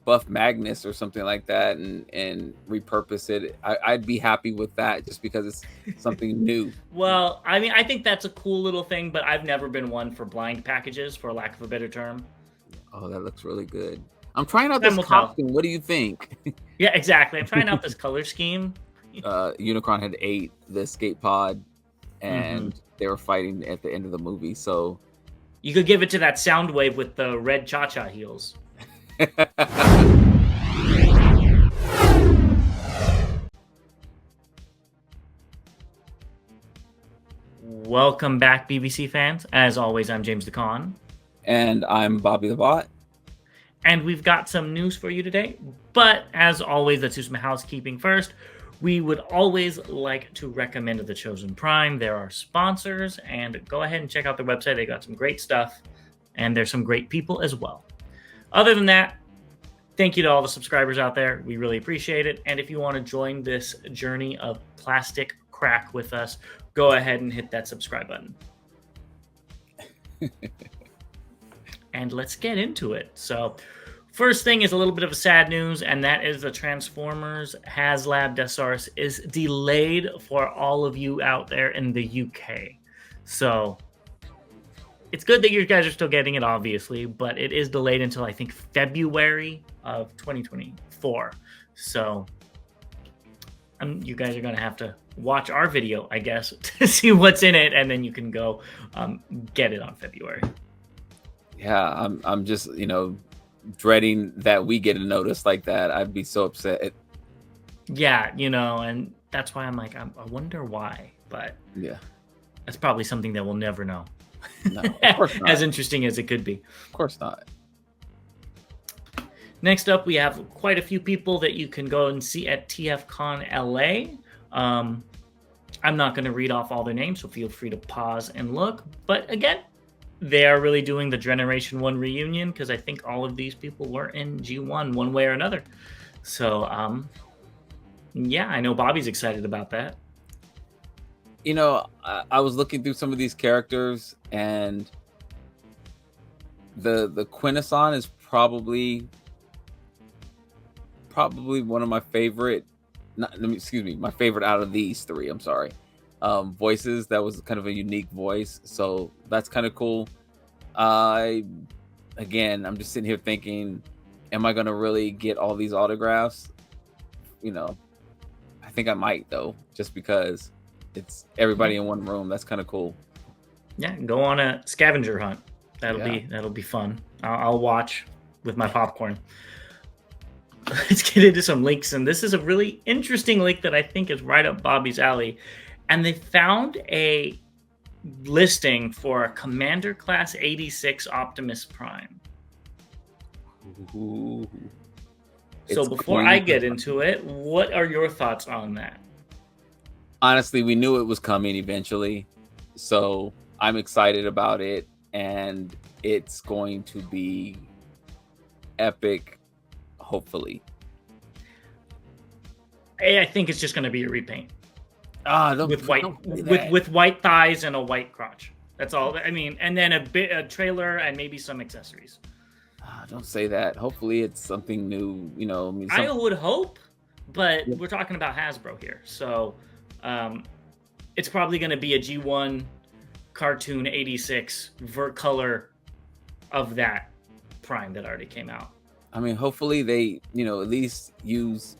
buff Magnus or something like that and repurpose it, I'd be happy with that just because it's something new. Well, I mean, I think that's a cool little thing, but I've never been one for blind packages, for lack of a better term. Oh, that looks really good. I'm trying out Time this will tell. costume. What do you think? Yeah, exactly. I'm trying out this color scheme. Unicron had ate the escape pod, Mm-hmm. and they were fighting at the end of the movie. So You could give it to that Soundwave with the red cha-cha heels. Welcome back, BBC fans. As always, I'm James TFcon. And I'm Bobby the Bot. And we've got some news for you today. But as always, let's do some housekeeping first. We would always like to recommend The Chosen Prime. They're our sponsors, and go ahead and check out their website. They got some great stuff, and there's some great people as well. Other than that, thank you to all the subscribers out there. We really appreciate it. And if you want to join this journey of plastic crack with us, go ahead and hit that subscribe button. And let's get into it. So first thing is a little bit of a sad news, and that is the Transformers Haslab Desaurus is delayed for all of you out there in the UK. So it's good that you guys are still getting it, obviously, but it is delayed until I think February of 2024. So you guys are going to have to watch our video, I guess, to see what's in it, and then you can go get it on February. Yeah, I'm just, dreading that we get a notice like that. I'd be so upset. Yeah, and that's why I'm like, I wonder why, but yeah, that's probably something that we'll never know. No, of course not. As interesting as it could be. Of course not. Next up, we have quite a few people that you can go and see at TFcon LA. I'm not going to read off all their names, so feel free to pause and look. But again, they are really doing the Generation 1 reunion, because I think all of these people were in G1 one way or another. So, yeah, I know Bobby's excited about that. I was looking through some of these characters, and the Quintesson is probably one of my favorite. My favorite out of these three. I'm sorry. Voices. That was kind of a unique voice, so that's kind of cool. I'm just sitting here thinking, am I gonna really get all these autographs? I think I might, though, just because it's everybody in one room. That's kind of cool. Yeah, go on a scavenger hunt. That'll be fun. I'll watch with my popcorn. Let's get into some links, and this is a really interesting link that I think is right up Bobby's alley. And they found a listing for a Commander Class 86 Optimus Prime. Ooh. So before I get into it, what are your thoughts on that? Honestly, we knew it was coming eventually, so I'm excited about it, and it's going to be epic, hopefully. I think it's just going to be a repaint. With white thighs and a white crotch. That's all. I mean, and then a trailer and maybe some accessories. Don't say that. Hopefully, it's something new. I would hope, but we're talking about Hasbro here, so it's probably going to be a G1 cartoon 86 vert color of that Prime that already came out. I mean, hopefully they, at least use,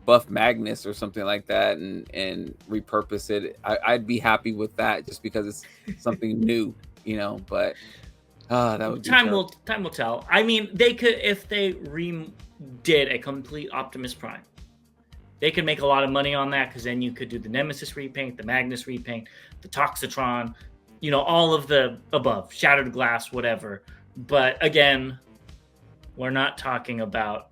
buff Magnus or something like that and repurpose it. I'd be happy with that just because it's something new, but that would be time will tell. I mean, they could, if they did a complete Optimus Prime, they could make a lot of money on that, because then you could do the Nemesis repaint, the Magnus repaint, the Toxitron, all of the above, Shattered Glass, whatever. But again, we're not talking about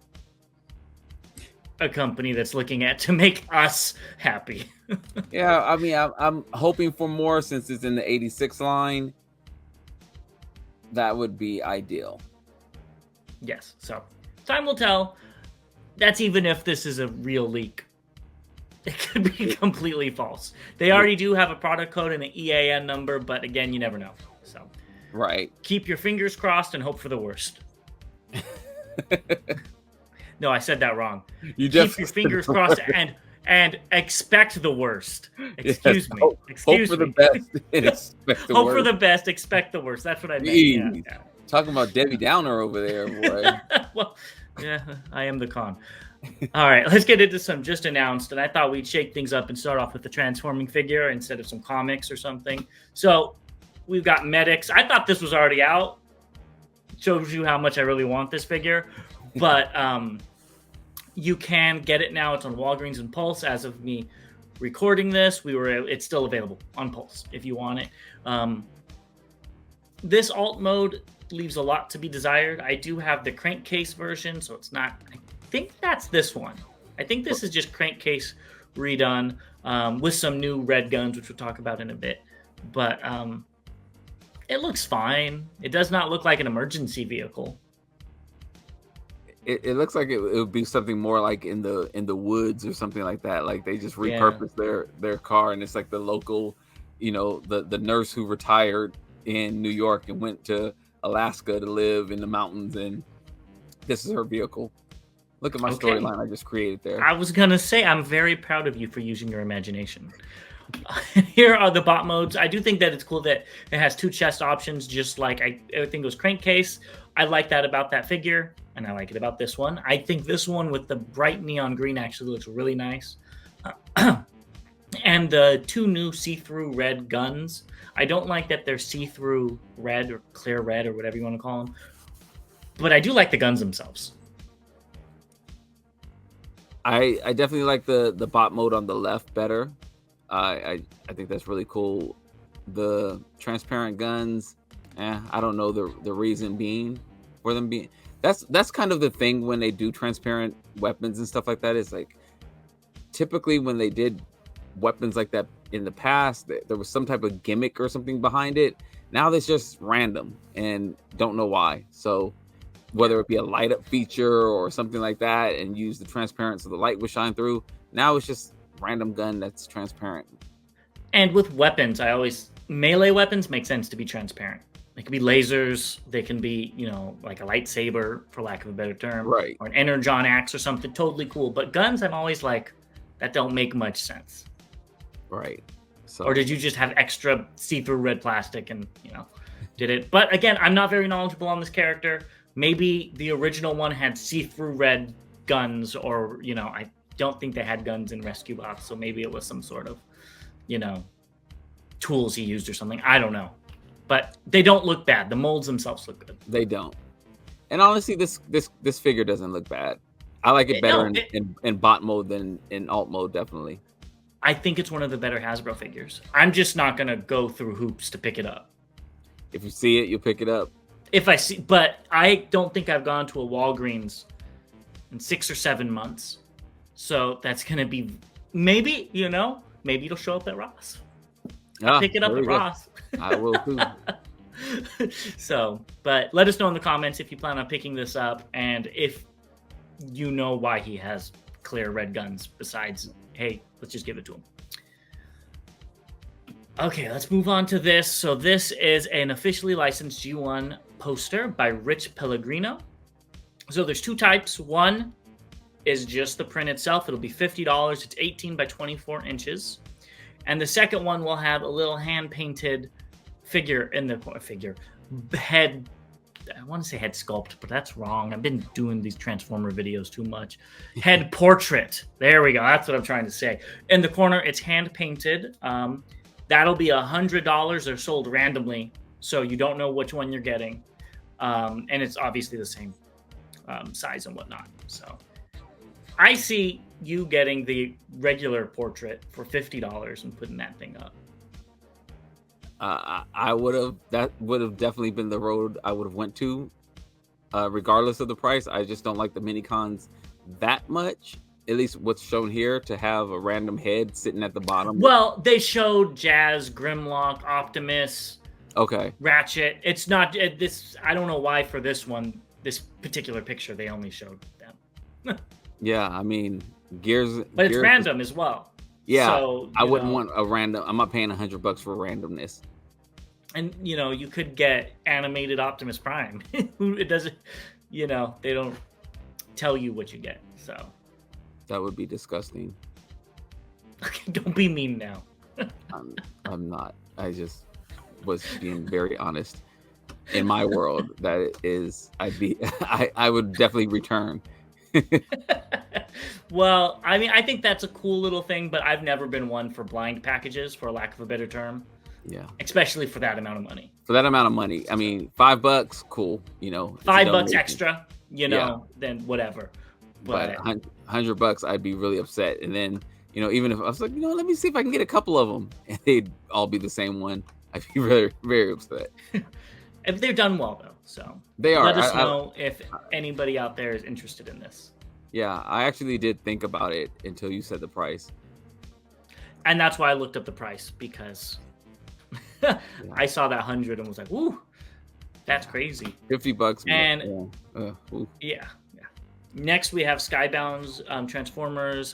a company that's looking at to make us happy. Yeah, I mean, I'm hoping for more since it's in the 86 line. That would be ideal. Yes, so time will tell. That's even if this is a real leak. It could be completely false. They already do have a product code and an EAN number, but again, you never know. So, right. Keep your fingers crossed and hope for the worst. No, I said that wrong. You Keep your just fingers crossed and expect the worst. yes, Excuse me. hope Excuse for the me. best and expect the Hope for worst. the best, expect the worst. That's what I meant. Yeah. Jeez. Talking about Debbie Downer over there, boy. Well, yeah, I am the con. All right, let's get into some just announced. And I thought we'd shake things up and start off with the transforming figure instead of some comics or something. So we've got medics. I thought this was already out. Shows you how much I really want this figure. But you can get it now. It's on Walgreens and Pulse as of me recording this. It's still available on Pulse if you want it. This alt mode leaves a lot to be desired. I do have the crankcase version, so it's not. I think that's this one. I think this is just crankcase redone with some new red guns, which we'll talk about in a bit. But it looks fine. It does not look like an emergency vehicle. It looks like it would be something more like in the woods or something like that. Like they just repurposed their car, and it's like the local, the nurse who retired in New York and went to Alaska to live in the mountains, and this is her vehicle. Look at my storyline I just created there. I was gonna say I'm very proud of you for using your imagination. Here are the bot modes. I do think that it's cool that it has 2 chest options, just like everything goes crankcase. I like that about that figure, and I like it about this one. I think this one with the bright neon green actually looks really nice. And the 2 new see-through red guns. I don't like that they're see-through red or clear red or whatever you want to call them. But I do like the guns themselves. I definitely like the bot mode on the left better. I think that's really cool. The transparent guns, I don't know the reason being for them being. That's kind of the thing when they do transparent weapons and stuff like that. Is like typically when they did weapons like that in the past, there was some type of gimmick or something behind it. Now it's just random and don't know why. So whether it be a light up feature or something like that, and use the transparent so the light would shine through. Now it's just random gun that's transparent. And with weapons, melee weapons make sense to be transparent. They can be lasers, they can be, like a lightsaber, for lack of a better term, right? Or an energon axe or something totally cool. But guns, I'm always like, that don't make much sense. Right. So, or did you just have extra see-through red plastic and, did it? But again, I'm not very knowledgeable on this character. Maybe the original one had see-through red guns, or, I don't think they had guns in Rescue Bots, so maybe it was some sort of, tools he used or something. I don't know. But they don't look bad. The molds themselves look good. They don't. And honestly, this figure doesn't look bad. I like it better in bot mode than in alt mode, definitely. I think it's one of the better Hasbro figures. I'm just not going to go through hoops to pick it up. If you see it, you'll pick it up. If I see, but I don't think I've gone to a Walgreens in 6 or 7 months. So that's going to be, maybe it'll show up at Ross. I'll pick it up at Ross. I will too. So, but let us know in the comments if you plan on picking this up, and if you know why he has clear red guns besides, hey, let's just give it to him. Okay, let's move on to this. So this is an officially licensed G1 poster by Rich Pellegrino. So there's 2 types. One is just the print itself. It'll be $50. It's 18 by 24 inches. And the second one will have a little hand-painted figure in the head. I want to say head sculpt, but that's wrong. I've been doing these Transformer videos too much. Head portrait. There we go. That's what I'm trying to say. In the corner, it's hand-painted. That'll be $100. They're sold randomly, so you don't know which one you're getting. And it's obviously the same size and whatnot. So I see you getting the regular portrait for $50 and putting that thing up. That would have definitely been the road I would have went to, regardless of the price. I just don't like the mini cons that much. At least what's shown here, to have a random head sitting at the bottom. Well, they showed Jazz, Grimlock, Optimus, Ratchet. It's not this. I don't know why for this one, this particular picture, they only showed them. Yeah, I mean, Gears. But it's random as well. Yeah, so, I wouldn't want a random. I'm not paying $100 for randomness. And you could get animated Optimus Prime. Who it doesn't, they don't. tell you what you get. So That would be disgusting. don't be mean now. I'm not. I just was being very honest. In my world, that is, I would definitely return. Well, I mean, I think that's a cool little thing, but I've never been one for blind packages, for lack of a better term. Yeah. Especially for that amount of money. For that amount of money, I mean, $5, cool. You know, $5 extra, you know, then whatever. But $100, I'd be really upset. And then, you know, even if I was like, you know, let me see if I can get a couple of them, and they'd all be the same one, I'd be very, very upset. If they're done well, though, so they are. Let us know if anybody out there is interested in this. Yeah, I actually did think about it until you said the price, and that's why I looked up the price, because I saw that 100 and was like, "Ooh, that's crazy." $50, and yeah. Next, we have Skybound's Transformers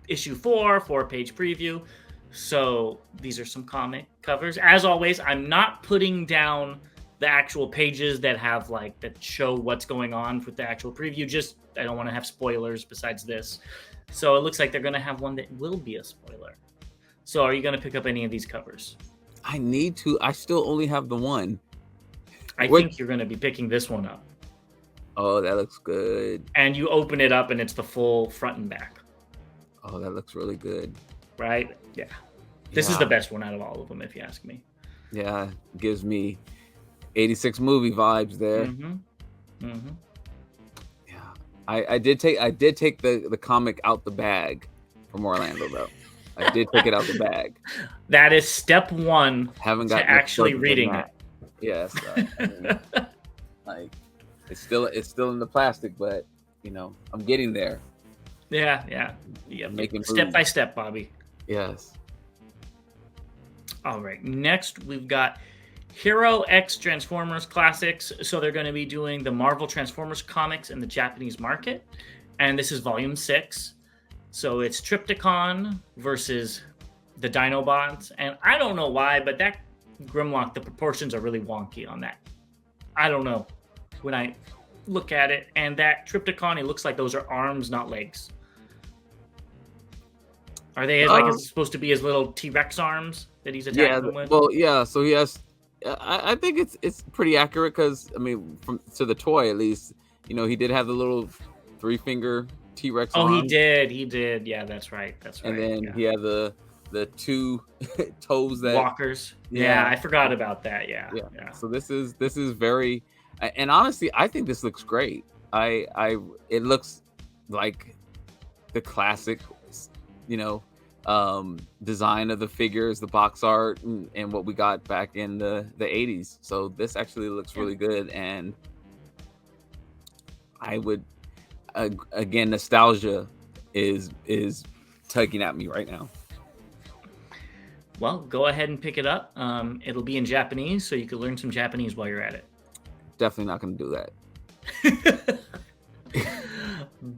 issue 4-page preview. So these are some comic covers. As always, I'm not putting down the actual pages that have that show what's going on with the actual preview. Just I don't want to have spoilers besides this. So it looks like they're going to have one that will be a spoiler. So are you going to pick up any of these covers? I need to. I still only have the one. I think you're going to be picking this one up. Oh, that looks good. And you open it up and it's the full front and back. Oh, that looks really good. Right? Yeah. This is the best one out of all of them, if you ask me. Yeah, gives me 86 movie vibes there. Yeah, I did take the comic out the bag from Orlando though. I did take it out the bag. That is step one. Haven't got actually reading it. Yes, it's still in the plastic, but you know I'm getting there. Yeah. Making step by step, Bobby. Yes. All right. Next, we've got Hero X Transformers Classics. So they're going to be doing the Marvel Transformers comics in the Japanese market. And this is volume 6. So it's TFcon versus the Dinobots. And I don't know why, but that Grimlock, the proportions are really wonky on that. I don't know. When I look at it, and that TFcon, it looks like those are arms, not legs. Are they it's supposed to be his little T-Rex arms that he's attacking them with? Well, yeah. So he has. I think it's pretty accurate because I mean, to the toy at least, you know, he did have the little 3-finger T-Rex. Oh, arms. He did. Yeah, that's right. And then he had the 2 toes that walkers. Yeah, I forgot about that. Yeah. So this is very, and honestly, I think this looks great. It looks like the classic, you know, design of the figures, the box art, and what we got back in the 80s. So this actually looks really good, and I would again, nostalgia is tugging at me right now. Well, go ahead and pick it up. It'll be in Japanese, so you can learn some Japanese while you're at it. Definitely not going to do that.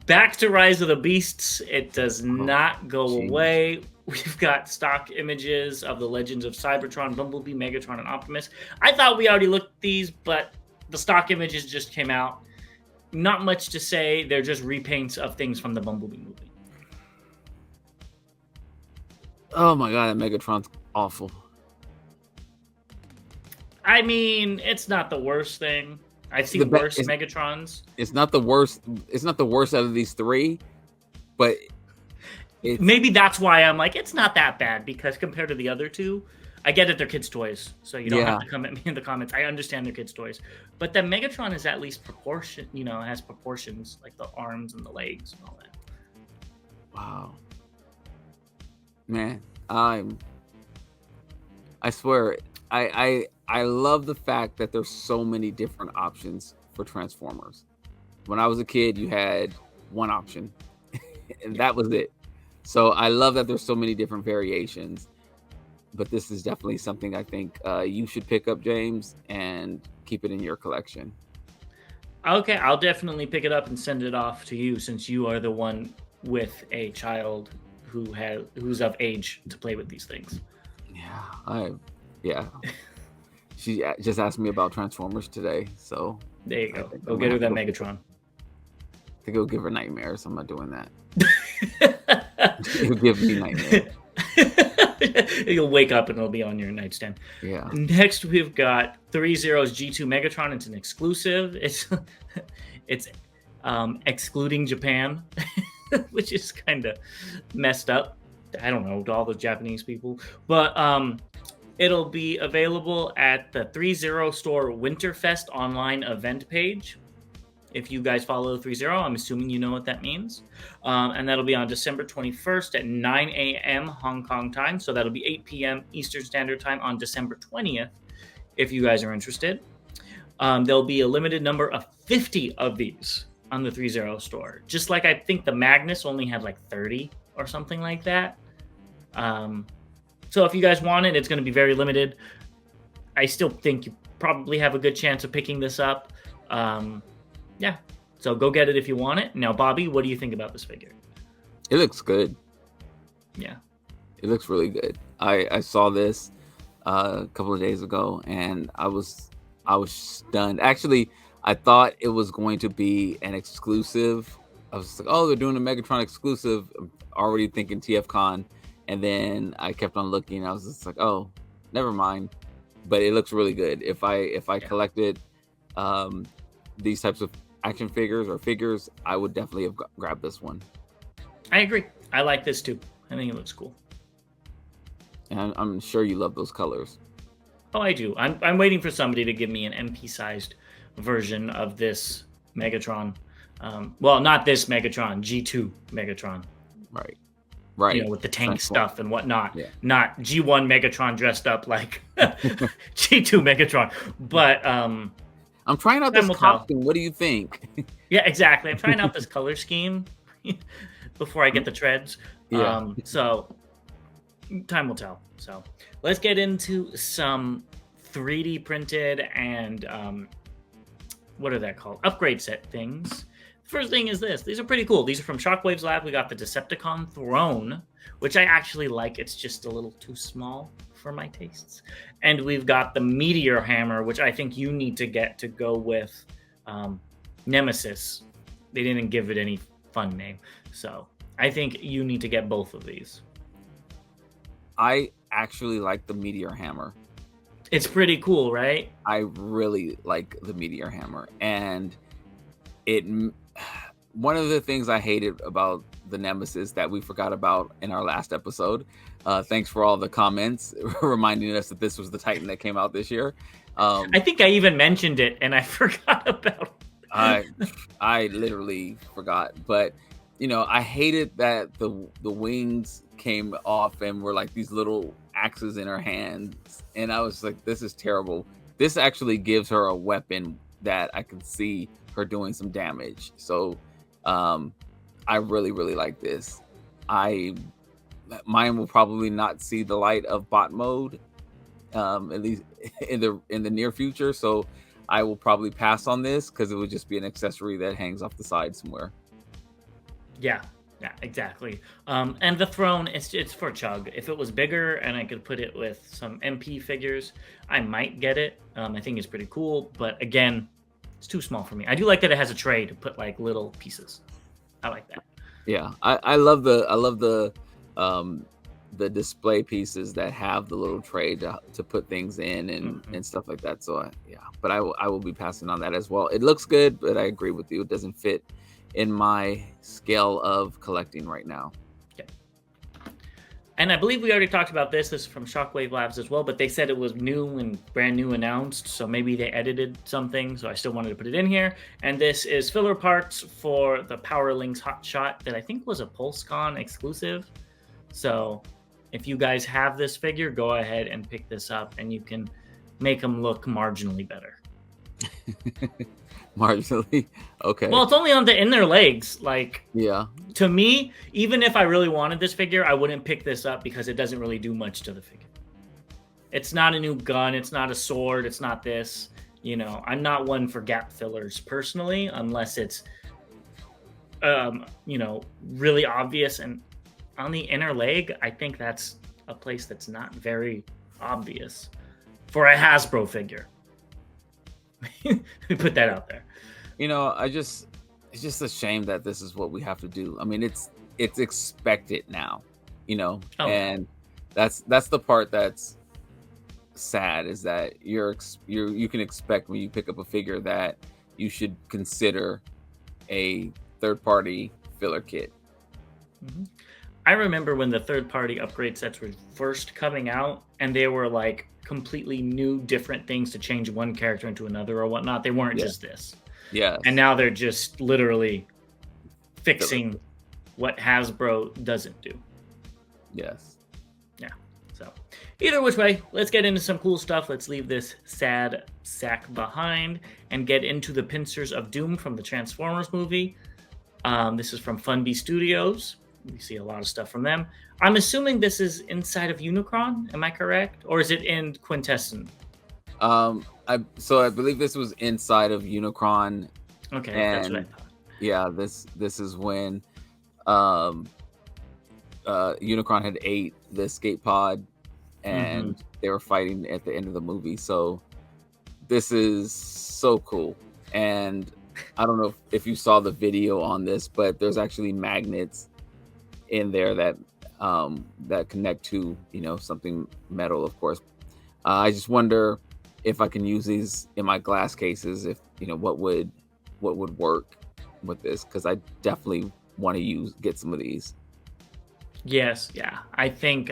Back to Rise of the Beasts. It does not go away. We've got stock images of the Legends of Cybertron, Bumblebee, Megatron, and Optimus. I thought we already looked at these, but the stock images just came out. Not much to say. They're just repaints of things from the Bumblebee movie. Oh my god, that Megatron's awful. I mean, it's not the worst thing. I've seen worse Megatrons. It's not the worst. It's not the worst out of these 3, but maybe that's why I'm like, it's not that bad, because compared to the other 2, I get it, they're kids' toys, so you don't have to come at me in the comments. I understand they're kids' toys, but the Megatron is at least proportion. You know, it has proportions, like the arms and the legs and all that. Wow, man, I swear, I love the fact that there's so many different options for Transformers. When I was a kid, you had one option, and that was it. So I love that there's so many different variations. But this is definitely something I think you should pick up, James, and keep it in your collection. Okay, I'll definitely pick it up and send it off to you, since you are the one with a child who's of age to play with these things. Yeah. She just asked me about Transformers today, so there you go. Go get her that Megatron. think it'll give her nightmares. I'm not doing that. It'll give me nightmares. You'll wake up and it'll be on your nightstand. Yeah. Next, we've got 3Zero's G2 Megatron. It's an exclusive. It's excluding Japan, which is kind of messed up. I don't know, to all the Japanese people. But it'll be available at the 3Zero Store Winterfest online event page. If you guys follow 3Zero, I'm assuming you know what that means. And that'll be on December 21st at 9 a.m. Hong Kong time. So that'll be 8 p.m. Eastern Standard Time on December 20th, if you guys are interested. There'll be a limited number of 50 of these on the 3Zero store. Just like I think the Magnus only had like 30 or something like that. So if you guys want it, it's going to be very limited. I still think you probably have a good chance of picking this up. Yeah, so go get it if you want it. Now, Bobby, what do you think about this figure? It looks good. Yeah. It looks really good. I saw this a couple of days ago, and I was stunned. Actually, I thought it was going to be an exclusive. I was like, oh, they're doing a Megatron exclusive. I'm already thinking TFcon. And then I kept on looking. I was just like, oh, never mind. But it looks really good. If I collected these types of action figures, I would definitely have grabbed this one. I agree. I like this too. I think it looks cool. And I'm sure you love those colors. Oh, I do. I'm waiting for somebody to give me an MP-sized version of this Megatron. Well, not this Megatron, G2 Megatron. Right. You know, with the tank stuff and whatnot. Yeah. Not G1 Megatron dressed up like G2 Megatron. But I'm trying out this costume. What do you think? Yeah, exactly. I'm trying out this color scheme before I get the treads. Yeah. So time will tell. So let's get into some 3D printed and what are that called? Upgrade set things. First thing is this. These are pretty cool. These are from Shockwave's lab. We got the Decepticon Throne, which I actually like. It's just a little too small for my tastes. And we've got the Meteor Hammer, which I think you need to get to go with Nemesis. They didn't give it any fun name. So I think you need to get both of these. I actually like the Meteor Hammer. It's pretty cool, right? I really like the Meteor Hammer. And one of the things I hated about the Nemesis that we forgot about in our last episode, thanks for all the comments reminding us that this was the Titan that came out this year. I think I even mentioned it and I forgot about it. I literally forgot, but you know, I hated that the wings came off and were like these little axes in her hands, and I was like, this is terrible. This actually gives her a weapon that I can see her doing some damage. So I really like this. Mine will probably not see the light of bot mode, at least in the near future. So I will probably pass on this because it would just be an accessory that hangs off the side somewhere. Yeah, exactly. And the throne, it's for Chug. If it was bigger and I could put it with some MP figures, I might get it. I think it's pretty cool, but again, it's too small for me. I do like that it has a tray to put like little pieces. I like that. Yeah, I love the display pieces that have the little tray to put things in and stuff like that. So but I will be passing on that as well. It looks good, but I agree with you. It doesn't fit in my scale of collecting right now. Okay. And I believe we already talked about this. This is from Shockwave Labs as well, but they said it was new and brand new announced, so maybe they edited something, so I still wanted to put it in here. And this is filler parts for the Power Links Hot Shot that I think was a PulseCon exclusive. So if you guys have this figure, go ahead and pick this up, and you can make them look marginally better. Marginally? Okay. Well, it's only on the inner legs. Like, yeah. To me, even if I really wanted this figure, I wouldn't pick this up because it doesn't really do much to the figure. It's not a new gun. It's not a sword. It's not this. You know, I'm not one for gap fillers personally, unless it's, you know, really obvious. And on the inner leg, I think that's a place that's not very obvious for a Hasbro figure. Let me put that out there. You know, it's just a shame that this is what we have to do. I mean, it's expected now, Oh yeah. and that's the part that's sad, is that you can expect when you pick up a figure that you should consider a third party filler kit. Mhm. I remember when the third party upgrade sets were first coming out, and they were like completely new, different things to change one character into another or whatnot. They weren't Yeah. just this. And Yes. now they're just literally Filler fixing kit. what Hasbro doesn't do. Yes. Yeah. So, either which way, let's get into some cool stuff. Let's leave this sad sack behind and get into the pincers of doom from the Transformers movie. This is from Funby Studios. We see a lot of stuff from them. I'm assuming this is inside of Unicron. Am I correct? Or is it in Quintessence? I believe this was inside of Unicron, Okay, that's what I and thought. yeah, this is when um Unicron had ate the escape pod, Mm-hmm. and they were fighting at the end of the movie. So this is so cool. And I don't know if you saw the video on this, but there's actually magnets in there that connect to something metal, of course. I just wonder if I can use these in my glass cases. If what would work with this, because I definitely want to get some of these. Yes, yeah. I think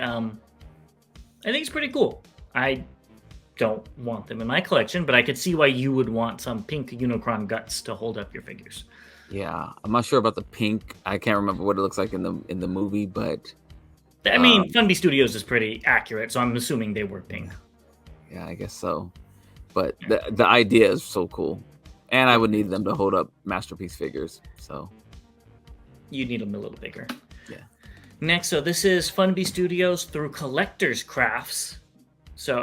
it's pretty cool. I don't want them in my collection, but I could see why you would want some pink Unicron guts to hold up your figures. Yeah, I'm not sure about the pink. I can't remember what it looks like in the movie, but I mean, um, Funby Studios is pretty accurate, so I'm assuming they were pink. yeah, I guess so. But Yeah. the idea is so cool, and I would need them to hold up masterpiece figures. So You need them a little bigger. yeah, Next, so this is Funby Studios through Collectors Crafts. So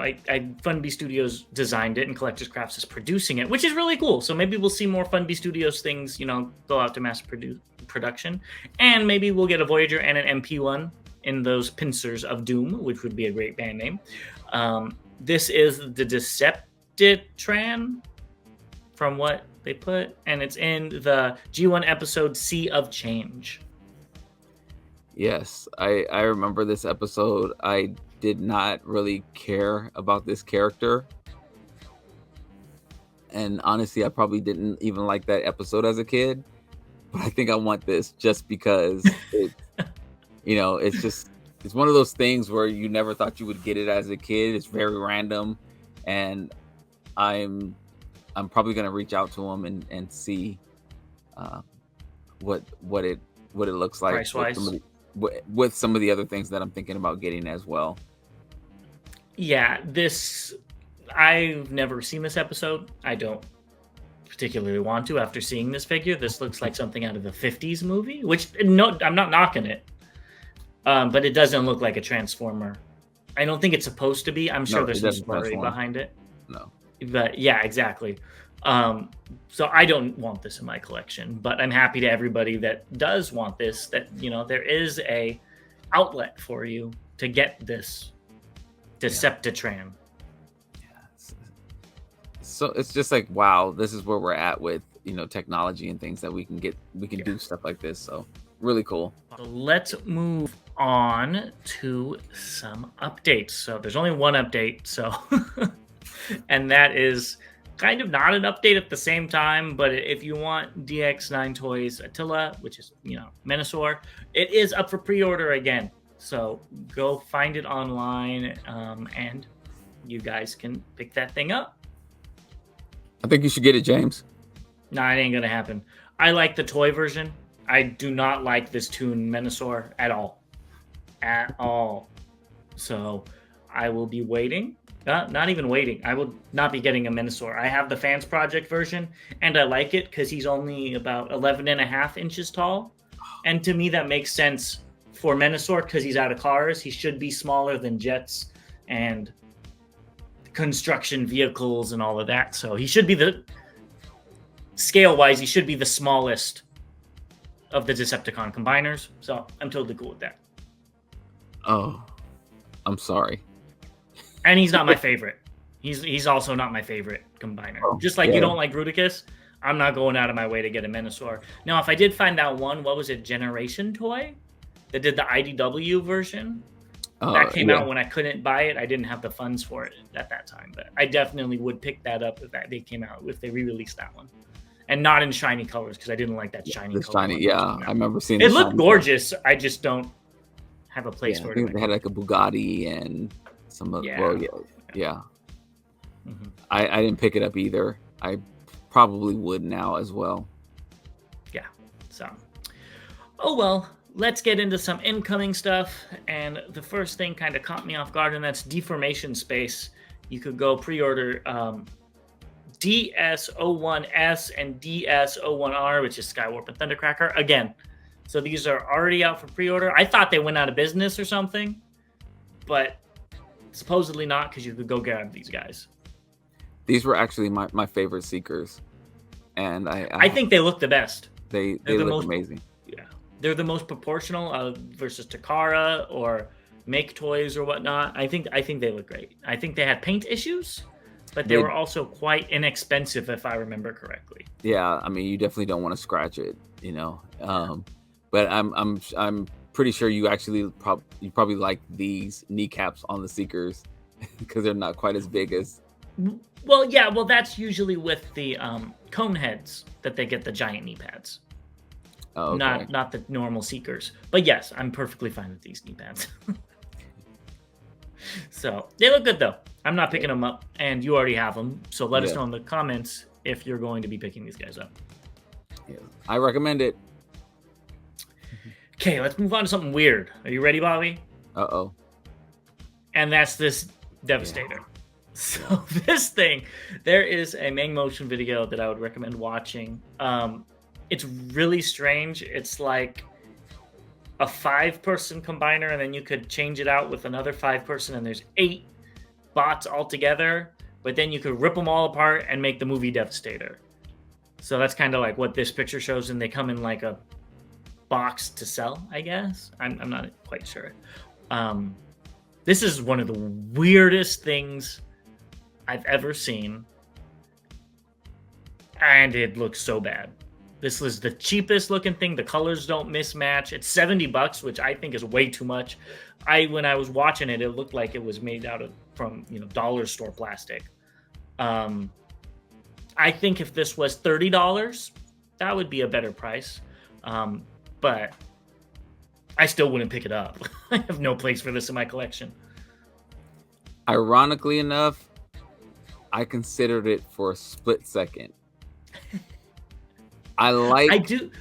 Funby Studios designed it, and Collectors Crafts is producing it, which is really cool. So maybe we'll see more Funby Studios things, go out to production, and maybe we'll get a Voyager and an MP1 in those pincers of doom, which would be a great band name. This is the Deceptitran from what they put, and it's in the G1 episode Sea of Change. yes, I remember this episode. I did not really care about this character, and honestly, I probably didn't even like that episode as a kid. But I think I want this just because it's one of those things where you never thought you would get it as a kid. It's very random, and I'm probably gonna reach out to him and see uh, what it looks like Price wise. with some of the other things that I'm thinking about getting as well. Yeah, I've never seen this episode. I don't particularly want to after seeing this figure. This looks like something out of a 50s movie, which, no, I'm not knocking it. But it doesn't look like a Transformer. I don't think it's supposed to be. I'm sure No, there's it some doesn't story transform. behind it. No. But yeah, exactly. So I don't want this in my collection, but I'm happy to everybody that does want this, that, there is a outlet for you to get this Deceptitran. So it's just like, wow, this is where we're at with technology and things that we can do stuff like this. So really cool. So let's move on to some updates. So there's only one update, so and that is kind of not an update at the same time, but if you want DX9 Toys Attila, which is Menasor, it is up for pre-order again. So go find it online, and you guys can pick that thing up. I think you should get it, James. Nah, it ain't gonna happen. I like the toy version. I do not like this Toon Menasor at all. At all. So I will be waiting. Not even waiting. I will not be getting a Menasor. I have the Fans Project version, and I like it because he's only about 11 and a half inches tall. And to me, that makes sense for Menasor because he's out of cars. He should be smaller than jets and construction vehicles and all of that. So he should be scale-wise, he should be the smallest of the Decepticon combiners. So I'm totally cool with that. Oh, I'm sorry. And he's not my favorite. He's also not my favorite combiner. Oh, Just like yeah. you don't like Bruticus, I'm not going out of my way to get a Menasor. Now, if I did find that one, what was it, Generation Toy? That did the IDW version? That came Yeah. out when I couldn't buy it. I didn't have the funds for it at that time, but I definitely would pick that up if they came out, if they re-released that one. And not in shiny colors, because I didn't like that shiny The color. shiny, I remember seeing it. Looked gorgeous. I just don't have a place for I think it. they had like a Bugatti and some of yeah. Mhm. I didn't pick it up either. I probably would now as well. Yeah. So, oh well. Let's get into some incoming stuff. And the first thing kind of caught me off guard, and that's Deformation Space. You could go pre-order DS01S and DS01R, which is Skywarp and Thundercracker. Again, so these are already out for pre-order. I thought they went out of business or something, but supposedly not, because you could go grab these guys. These were actually my favorite Seekers. And I think they look the best. They look amazing. Yeah. They're the most proportional versus Takara or Make Toys or whatnot. I think they look great. I think they had paint issues, but they were also quite inexpensive, if I remember correctly. Yeah, I mean, you definitely don't want to scratch it, you know. But I'm pretty sure you actually probably like these kneecaps on the Seekers because they're not quite as big as. Well, yeah, that's usually with the cone heads that they get the giant knee pads. Oh, okay. Not the normal Seekers. But yes, I'm perfectly fine with these knee pads. So they look good though. I'm not picking them up, and you already have them. So let us know in the comments if you're going to be picking these guys up. Yeah, I recommend it. Okay, let's move on to something weird. Are you ready, Bobby? Uh-oh. And that's this Devastator. Yeah. So this thing, there is a Mang Motion video that I would recommend watching. It's really strange. It's like a 5-person combiner, and then you could change it out with another 5-person, and there's 8 bots all together, but then you could rip them all apart and make the movie Devastator. So that's kind of like what this picture shows, and they come in like a box to sell, I guess. I'm not quite sure. This is one of the weirdest things I've ever seen, and it looks so bad. This was the cheapest looking thing. The colors don't mismatch. It's $70, which I think is way too much. When I was watching it, it looked like it was made from dollar store plastic. I think if this was $30, that would be a better price. But I still wouldn't pick it up. I have no place for this in my collection. Ironically enough, I considered it for a split second. I do.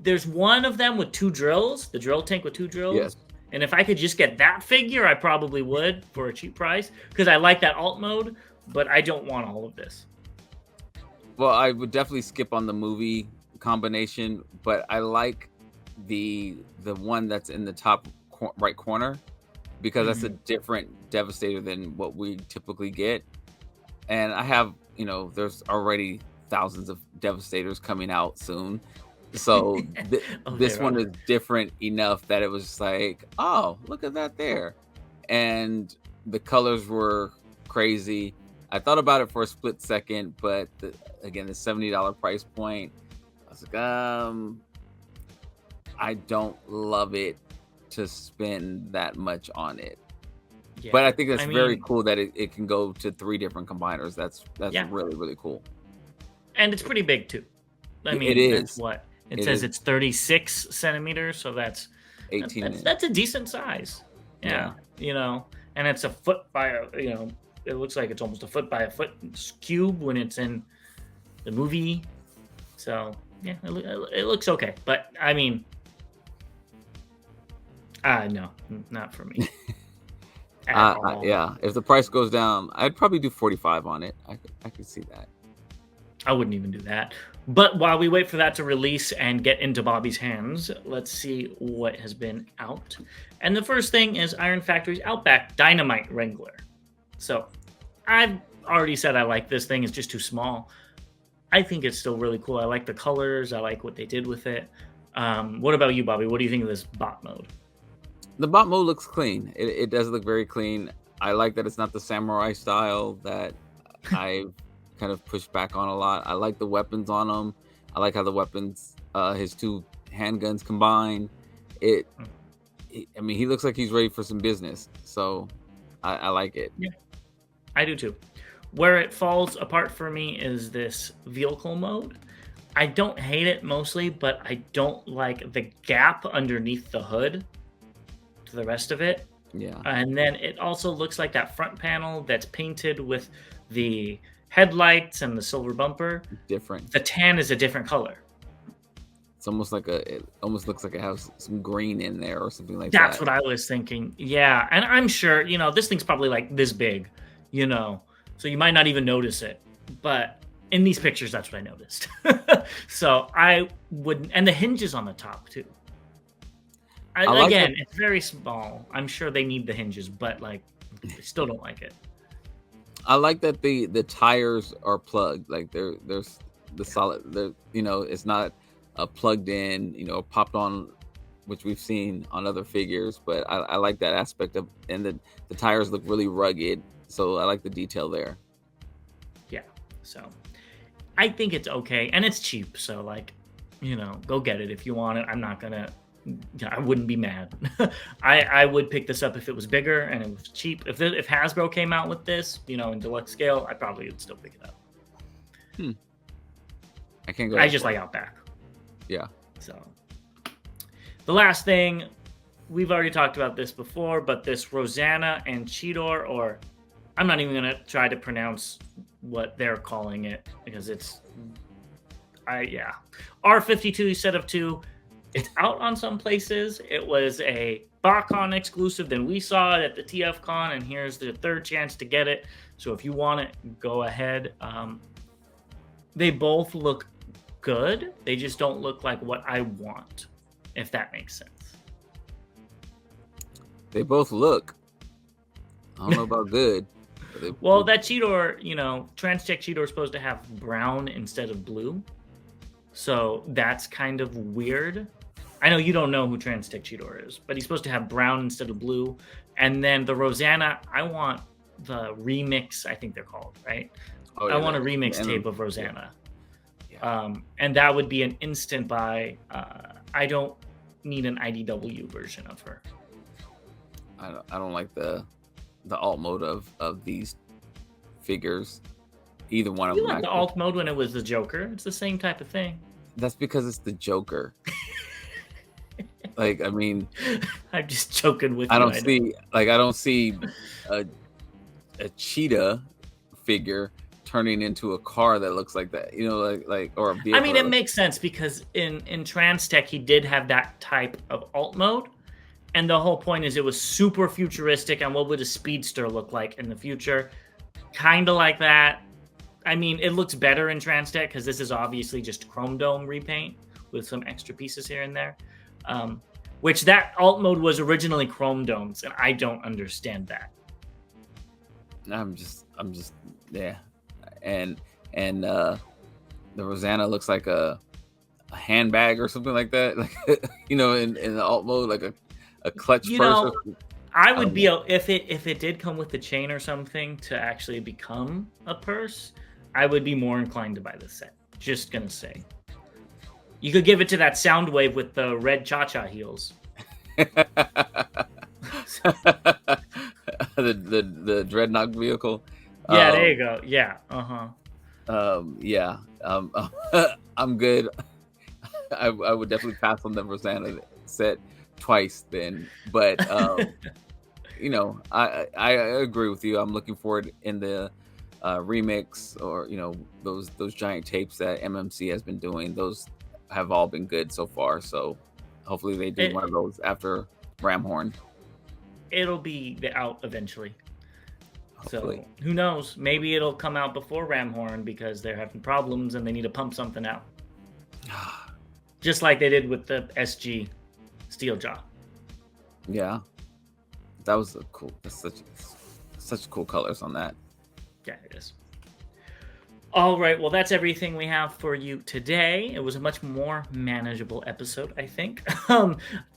There's one of them with 2 drills, the drill tank with 2 drills. Yes. And if I could just get that figure, I probably would for a cheap price, because I like that alt mode, but I don't want all of this. Well, I would definitely skip on the movie combination, but I like the one that's in the top right corner, because that's a different Devastator than what we typically get. And I have, there's already thousands of Devastators coming out soon, so this one is different enough that it was just like, oh, look at that there. And the colors were crazy. I thought about it for a split second, but again, the $70 price point, I was like, I don't love it to spend that much on it. Yeah. But I think that's very cool that it can go to 3 different combiners. That's really, really cool. And it's pretty big too. I mean, it is. That's what it says. It's 36 centimeters, so that's 18. That's a decent size. Yeah. And it's a foot by it looks like it's almost a foot by a foot cube when it's in the movie. So yeah, it looks okay. But I mean, no, not for me. Yeah, if the price goes down, I'd probably do 45 on it. I could see that. I wouldn't even do that. But while we wait for that to release and get into Bobby's hands, let's see what has been out. And the first thing is Iron Factory's Outback Dynamite Wrangler. So I've already said I like this thing. It's just too small. I think it's still really cool. I like the colors. I like what they did with it. What about you, Bobby? What do you think of this bot mode? The bot mode looks clean. It does look very clean. I like that it's not the samurai style that I've kind of pushed back on a lot. I like the weapons on him. I like how the weapons, his two handguns combine. I mean, he looks like he's ready for some business. So I like it. Yeah, I do too. Where it falls apart for me is this vehicle mode. I don't hate it mostly, but I don't like the gap underneath the hood to the rest of it. Yeah. And then it also looks like that front panel that's painted with the headlights and the silver bumper. Different. The tan is a different color. It's almost like it almost looks like it has some green in there or something like That's that. what I was thinking. Yeah. And I'm sure, this thing's probably like this big, so you might not even notice it. But in these pictures, that's what I noticed. So I wouldn't, and the hinges on the top too. Again, it's very small. I'm sure they need the hinges, but like, I still don't like it. I like that the tires are plugged. Like there's the solid. It's not plugged in. Popped on, which we've seen on other figures. But I like that aspect of, and the tires look really rugged. So I like the detail there. Yeah. So I think it's okay, and it's cheap. So like, go get it if you want it. I'm not gonna. I wouldn't be mad. I would pick this up if it was bigger and it was cheap. If Hasbro came out with this, in deluxe scale, I probably would still pick it up. I can't go. I just like Outback. Yeah. So the last thing, we've already talked about this before, but this Rosanna and Cheetor, or I'm not even gonna try to pronounce what they're calling it because it's R52 set of 2. It's out on some places. It was a BotCon exclusive. Then we saw it at the TFcon, and here's the third chance to get it. So if you want it, go ahead. They both look good. They just don't look like what I want, if that makes sense. They both look. I don't know about good. Well, that Cheetor, Transtech Cheetor is supposed to have brown instead of blue. So that's kind of weird. I know you don't know who Transtech Cheetor is, but he's supposed to have brown instead of blue. And then the Rosanna, I want the remix, I think they're called, right? Oh, yeah, I want a remix tape of Rosanna. Yeah. And that would be an instant buy. I don't need an IDW version of her. I don't like the alt mode of these figures. Either one of them. You like the alt mode when it was the Joker. It's the same type of thing. That's because it's the Joker. Like, I mean, I'm just joking with you. I don't see a cheetah figure turning into a car that looks like that. Or a vehicle. I mean, it makes sense because in Transtech he did have that type of alt mode, and the whole point is it was super futuristic. And what would a speedster look like in the future? Kind of like that. I mean, it looks better in Transtech because this is obviously just Chrome Dome repaint with some extra pieces here and there. Which that alt mode was originally Chrome Domes, and I don't understand that. I'm just yeah. And the Rosanna looks like a handbag or something like that. Like in the alt mode, like a clutch purse. I would be if it did come with the chain or something to actually become a purse, I would be more inclined to buy this set. Just gonna say. You could give it to that Soundwave with the red cha-cha heels. the Dreadnought vehicle. Yeah, there you go. Yeah. Yeah. I'm good. I would definitely pass on the Rosanna set twice then, but I agree with you. I'm looking forward in the remix or those giant tapes that MMC has been doing. Those have all been good so far, so hopefully they do one of those after Ramhorn. It'll be out eventually. Hopefully. So who knows? Maybe it'll come out before Ramhorn because they're having problems and they need to pump something out. Just like they did with the SG Steeljaw. Yeah, that was cool. That's such cool colors on that. Yeah, it is. All right, well, that's everything we have for you today. It was a much more manageable episode, I think.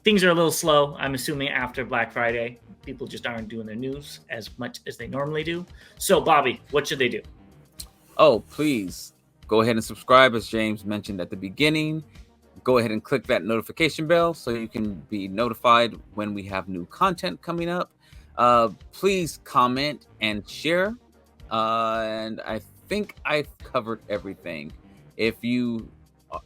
Things are a little slow, I'm assuming, after Black Friday. People just aren't doing their news as much as they normally do. So, Bobby, what should they do? Oh, please go ahead and subscribe, as James mentioned at the beginning. Go ahead and click that notification bell so you can be notified when we have new content coming up. Please comment and share. And I think I've covered everything. If you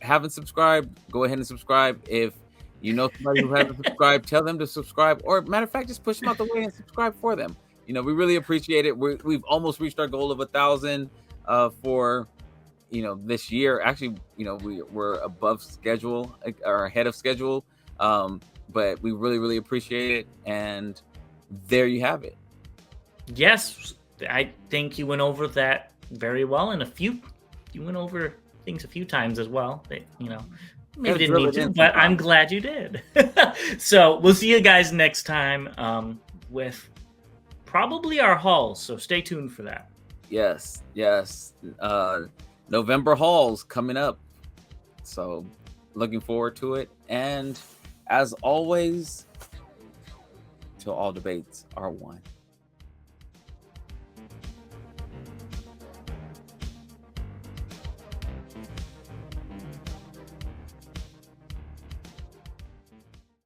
haven't subscribed, go ahead and subscribe. If you know somebody who hasn't subscribed, tell them to subscribe. Or matter of fact, just push them out the way and subscribe for them. We really appreciate it. We've almost reached our goal of 1,000 for this year. Actually, we're above schedule, or ahead of schedule. But we really appreciate it. And there you have it. Yes, I think you went over that very well, and you went over things a few times as well. That, maybe didn't need to, but I'm glad you did. So we'll see you guys next time with probably our hauls. So stay tuned for that. Yes. November hauls coming up. So looking forward to it. And as always, till all debates are won.